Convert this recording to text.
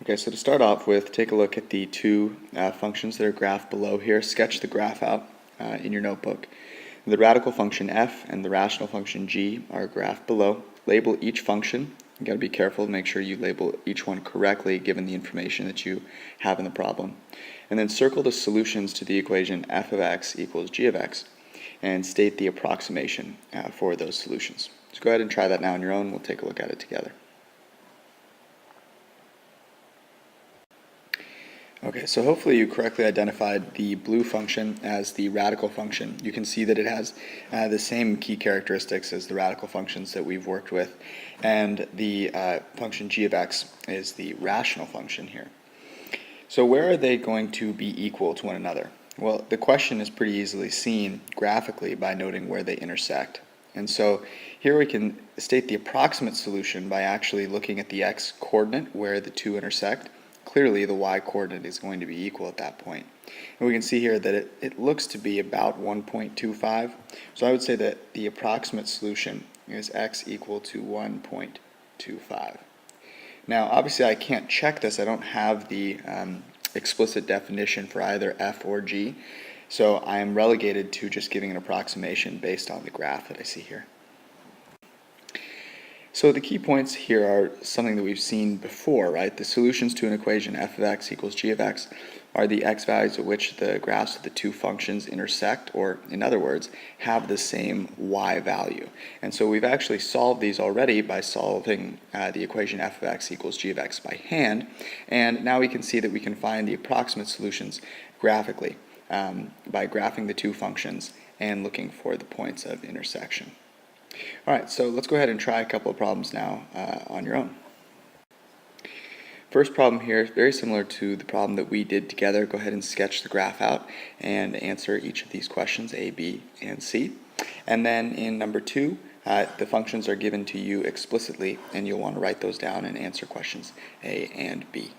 Okay, so to start off with, take a look at the two functions that are graphed below here. Sketch the graph out in your notebook. The radical function f and the rational function g are graphed below. Label each function. You got to be careful to make sure you label each one correctly given the information that you have in the problem. And then circle the solutions to the equation f of x equals g of x and state the approximation for those solutions. So go ahead and try that now on your own. We'll take a look at it together. Okay, so hopefully you correctly identified the blue function as the radical function. You can see that it has the same key characteristics as the radical functions that we've worked with, and the function g of x is the rational function here. So where are they going to be equal to one another? Well, the question is pretty easily seen graphically by noting where they intersect. And so here we can state the approximate solution by actually looking at the x-coordinate where the two intersect. Clearly the y-coordinate is going to be equal at that point. And we can see here that it looks to be about 1.25. So I would say that the approximate solution is x equal to 1.25. Now obviously I can't check this. I don't have the explicit definition for either f or g. So I am relegated to just giving an approximation based on the graph that I see here. So the key points here are something that we've seen before, right? The solutions to an equation f of x equals g of x are the x values at which the graphs of the two functions intersect, or in other words, have the same y value. And so we've actually solved these already by solving the equation f of x equals g of x by hand, and now we can see that we can find the approximate solutions graphically by graphing the two functions and looking for the points of intersection. Alright, so let's go ahead and try a couple of problems now on your own. First problem here is very similar to the problem that we did together. Go ahead and sketch the graph out and answer each of these questions, A, B, and C. And then in number 2, the functions are given to you explicitly, and you'll want to write those down and answer questions A and B.